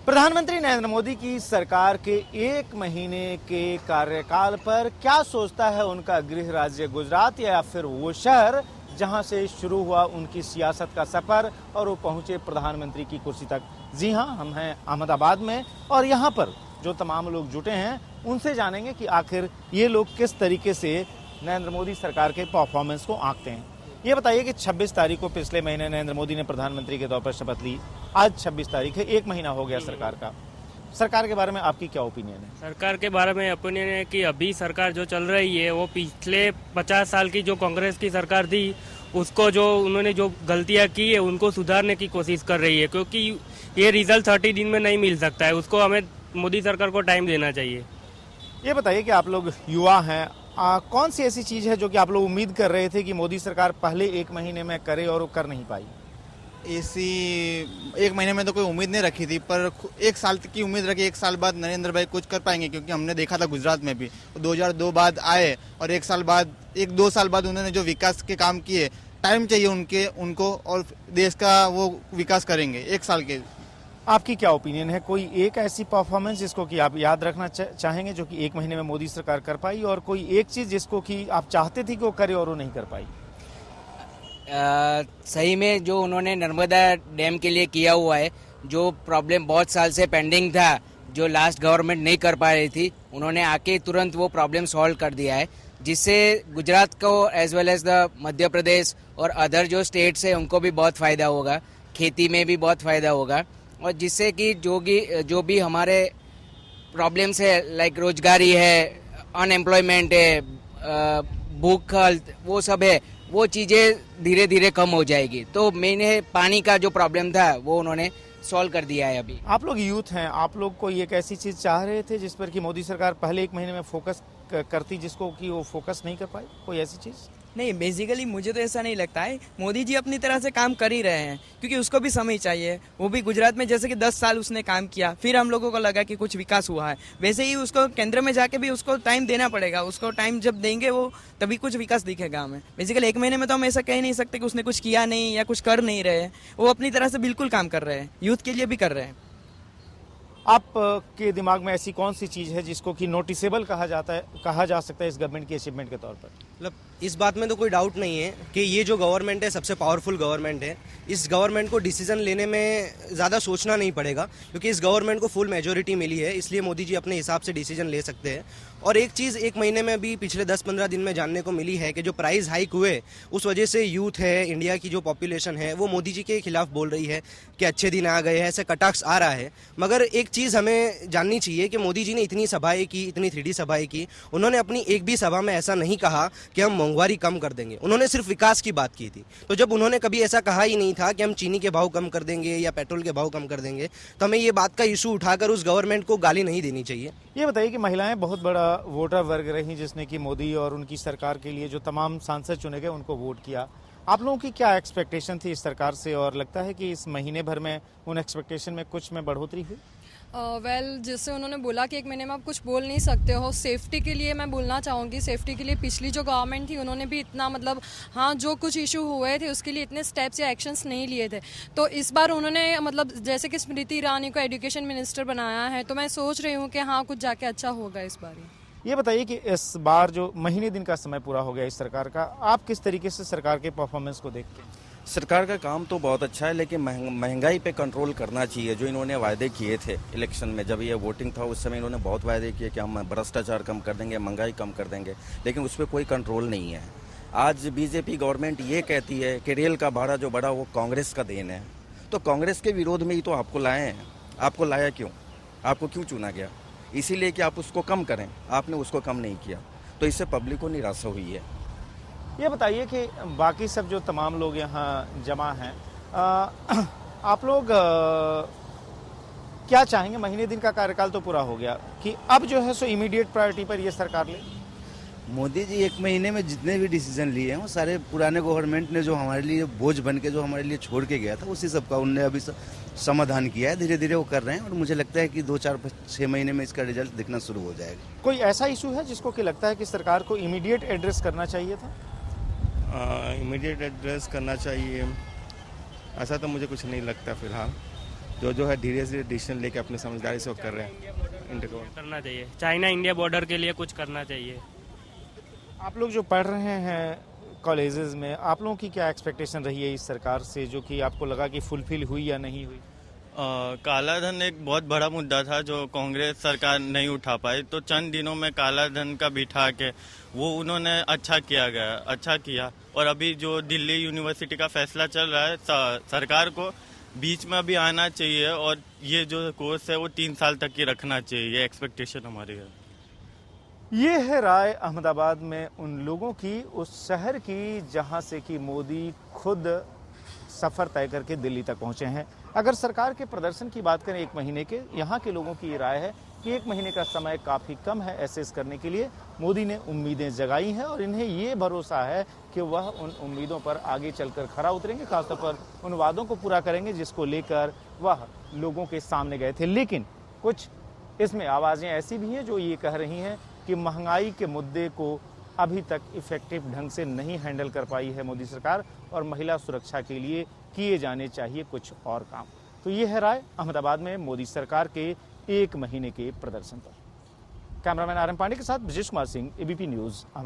प्रधानमंत्री नरेंद्र मोदी की सरकार के एक महीने के कार्यकाल पर क्या सोचता है उनका गृह राज्य गुजरात या फिर वो शहर जहां से शुरू हुआ उनकी सियासत का सफर और वो पहुंचे प्रधानमंत्री की कुर्सी तक। जी हां, हम हैं अहमदाबाद में और यहां पर जो तमाम लोग जुटे हैं उनसे जानेंगे कि आखिर ये लोग किस तरीके से नरेंद्र मोदी सरकार के परफॉर्मेंस को आंकते हैं। ये बताइए कि 26 तारीख को पिछले महीने नरेंद्र मोदी ने प्रधानमंत्री के तौर पर शपथ ली। आज 26 तारीख है, एक महीना हो गया सरकार का। सरकार के बारे में आपकी क्या ओपिनियन है? सरकार के बारे में ओपिनियन है कि अभी सरकार जो चल रही है वो पिछले 50 साल की जो कांग्रेस की सरकार थी उसको जो उन्होंने जो गलतियां की है उनको सुधारने की कोशिश कर रही है, क्योंकि ये रिजल्ट 30 दिन में नहीं मिल सकता है। उसको हमें मोदी सरकार को टाइम देना चाहिए। ये बताइए कि आप लोग युवा हैं, कौन सी ऐसी चीज है जो कि आप लोग उम्मीद कर रहे थे कि मोदी सरकार पहले एक महीने में करे और वो कर नहीं पाई? ऐसी एक महीने में तो कोई उम्मीद नहीं रखी थी, पर एक साल तक की उम्मीद रखी। एक साल बाद नरेंद्र भाई कुछ कर पाएंगे, क्योंकि हमने देखा था गुजरात में भी 2002 बाद आए और एक दो साल बाद उन्होंने जो विकास के काम किए, टाइम चाहिए उनको और देश का वो विकास करेंगे एक साल के। आपकी क्या ओपिनियन है? कोई एक ऐसी परफॉर्मेंस जिसको कि आप याद रखना चाहेंगे जो कि एक महीने में मोदी सरकार कर पाई, और कोई एक चीज जिसको कि आप चाहते थे कि वो करे और वो नहीं कर पाई? सही में जो उन्होंने नर्मदा डैम के लिए किया हुआ है, जो प्रॉब्लम बहुत साल से पेंडिंग था, जो लास्ट गवर्नमेंट नहीं कर पा रही थी, उन्होंने आके तुरंत वो प्रॉब्लम सॉल्व कर दिया है, जिससे गुजरात को as well as the Madhya Pradesh और अदर जो स्टेट्स है उनको भी बहुत फ़ायदा होगा, खेती में भी बहुत फ़ायदा होगा, और जिससे कि जो भी हमारे प्रॉब्लम्स है लाइक रोजगारी है, अनएम्प्लॉयमेंट है, भूख वो सब है, वो चीज़ें धीरे धीरे कम हो जाएगी। तो मैंने पानी का जो प्रॉब्लम था वो उन्होंने सॉल्व कर दिया है। अभी आप लोग यूथ हैं, आप लोग कोई एक ऐसी चीज चाह रहे थे जिस पर कि मोदी सरकार पहले एक महीने में फोकस करती, जिसको कि वो फोकस नहीं कर पाई? कोई ऐसी चीज? नहीं, बेसिकली मुझे तो ऐसा नहीं लगता है। मोदी जी अपनी तरह से काम कर ही रहे हैं, क्योंकि उसको भी समय चाहिए। वो भी गुजरात में जैसे कि 10 साल उसने काम किया, फिर हम लोगों को लगा कि कुछ विकास हुआ है, वैसे ही उसको केंद्र में जाके भी उसको टाइम देना पड़ेगा। उसको टाइम जब देंगे वो तभी कुछ विकास दिखेगा हमें। बेसिकली एक महीने में तो हम ऐसा कह नहीं सकते कि उसने कुछ किया नहीं या कुछ कर नहीं रहे। वो अपनी तरह से बिल्कुल काम कर रहे हैं, यूथ के लिए भी कर रहे हैं। आप के दिमाग में ऐसी कौन सी चीज है जिसको कि नोटिसेबल कहा जा सकता है इस गवर्नमेंट की अचीवमेंट के तौर पर? मतलब इस बात में तो कोई डाउट नहीं है कि ये जो गवर्नमेंट है सबसे पावरफुल गवर्नमेंट है। इस गवर्नमेंट को डिसीजन लेने में ज़्यादा सोचना नहीं पड़ेगा, क्योंकि इस गवर्नमेंट को फुल मेजोरिटी मिली है, इसलिए मोदी जी अपने हिसाब से डिसीजन ले सकते हैं। और एक चीज़ एक महीने में भी पिछले 10-15 दिन में जानने को मिली है कि जो प्राइस हाइक हुए उस वजह से यूथ है, इंडिया की जो पॉपुलेशन है वो मोदी जी के खिलाफ बोल रही है कि अच्छे दिन आ गए हैं, ऐसे कटाक्ष आ रहा है। मगर एक चीज़ हमें जाननी चाहिए कि मोदी जी ने इतनी सभाएं की, इतनी 3D सभाएं की, उन्होंने अपनी एक भी सभा में ऐसा नहीं कहा कि हम महंगाई कम कर देंगे। उन्होंने सिर्फ विकास की बात की थी। तो जब उन्होंने कभी ऐसा कहा ही नहीं था कि हम चीनी के भाव कम कर देंगे या पेट्रोल के भाव कम कर देंगे, तो हमें ये बात का इशू उठाकर उस गवर्नमेंट को गाली नहीं देनी चाहिए। ये बताइए कि महिलाएं बहुत बड़ा वोटर वर्ग रही जिसने कि मोदी और उनकी सरकार के लिए जो तमाम सांसद चुने गए उनको वोट किया। आप लोगों की क्या एक्सपेक्टेशन थी इस सरकार से, और लगता है कि इस महीने भर में उन एक्सपेक्टेशन में कुछ में बढ़ोतरी हुई? जैसे उन्होंने बोला कि एक महीने में आप कुछ बोल नहीं सकते हो। सेफ्टी के लिए मैं बोलना चाहूँगी, सेफ्टी के लिए पिछली जो गवर्नमेंट थी उन्होंने भी इतना मतलब हाँ जो कुछ इशू हुए थे उसके लिए इतने स्टेप्स या एक्शंस नहीं लिए थे। तो इस बार उन्होंने मतलब जैसे कि स्मृति ईरानी को एजुकेशन मिनिस्टर बनाया है, तो मैं सोच रही हूँ कि हाँ कुछ जाके अच्छा होगा इस बार। ये बताइए कि इस बार जो महीने दिन का समय पूरा हो गया इस सरकार का, आप किस तरीके से सरकार के परफॉर्मेंस को देखते हैं? सरकार का काम तो बहुत अच्छा है, लेकिन महंगाई पे कंट्रोल करना चाहिए। जो इन्होंने वायदे किए थे इलेक्शन में, जब ये वोटिंग था उस समय इन्होंने बहुत वायदे किए कि हम भ्रष्टाचार कम कर देंगे, महंगाई कम कर देंगे, लेकिन उस पर कोई कंट्रोल नहीं है। आज बीजेपी गवर्नमेंट ये कहती है कि रेल का भाड़ा जो बढ़ा वो कांग्रेस का देन है। तो कांग्रेस के विरोध में ही तो आपको लाए हैं। आपको लाया क्यों? आपको क्यों चुना गया? इसीलिए कि आप उसको कम करें। आपने उसको कम नहीं किया, तो इससे पब्लिक को निराशा हुई है। ये बताइए कि बाकी सब जो तमाम लोग यहाँ जमा हैं, आप लोग क्या चाहेंगे? महीने दिन का कार्यकाल तो पूरा हो गया कि अब जो है सो इमीडिएट प्रायोरिटी पर ये सरकार ले। मोदी जी एक महीने में जितने भी डिसीजन लिए हैं वो सारे पुराने गवर्नमेंट ने जो हमारे लिए बोझ बन के जो हमारे लिए छोड़ के गया था उसी सब का उनने अभी समाधान किया है। धीरे धीरे वो कर रहे हैं और मुझे लगता है कि 2-4-6 महीने में इसका रिजल्ट दिखना शुरू हो जाएगा। कोई ऐसा इशू है जिसको कि लगता है कि सरकार को इमीडिएट एड्रेस करना चाहिए था? इमीडिएट एड्रेस करना चाहिए ऐसा तो मुझे कुछ नहीं लगता फिलहाल। जो है धीरे धीरे डिसीजन लेके अपनी समझदारी से वो कर रहे हैं। इंडिया को करना चाहिए, चाइना इंडिया बॉर्डर के लिए कुछ करना चाहिए। आप लोग जो पढ़ रहे हैं कॉलेजेस में, आप लोगों की क्या एक्सपेक्टेशन रही है इस सरकार से, जो कि आपको लगा कि फुलफिल हुई या नहीं हुई? काला धन एक बहुत बड़ा मुद्दा था जो कांग्रेस सरकार नहीं उठा पाई, तो चंद दिनों में काला धन का बिठा के वो उन्होंने अच्छा किया। और अभी जो दिल्ली यूनिवर्सिटी का फैसला चल रहा है, सरकार को बीच में अभी आना चाहिए और ये जो कोर्स है वो 3 साल तक की रखना चाहिए, ये एक्सपेक्टेशन हमारी है। ये है राय अहमदाबाद में उन लोगों की, उस शहर की जहां से कि मोदी खुद सफ़र तय करके दिल्ली तक पहुंचे हैं। अगर सरकार के प्रदर्शन की बात करें 1 महीने के, यहाँ के लोगों की राय है कि 1 महीने का समय काफ़ी कम है एसेस करने के लिए। मोदी ने उम्मीदें जगाई हैं और इन्हें ये भरोसा है कि वह उन उम्मीदों पर आगे चलकर खरा उतरेंगे, खासतौर पर उन वादों को पूरा करेंगे जिसको लेकर वह लोगों के सामने गए थे। लेकिन कुछ इसमें आवाज़ें ऐसी भी हैं जो ये कह रही हैं कि महंगाई के मुद्दे को अभी तक इफेक्टिव ढंग से नहीं हैंडल कर पाई है मोदी सरकार और महिला सुरक्षा के लिए किए जाने चाहिए कुछ और काम। तो ये है राय अहमदाबाद में मोदी सरकार के 1 महीने के प्रदर्शन पर। कैमरामैन RM पांडे के साथ ब्रजेश कुमार सिंह, ABP न्यूज़, अहमदाबाद।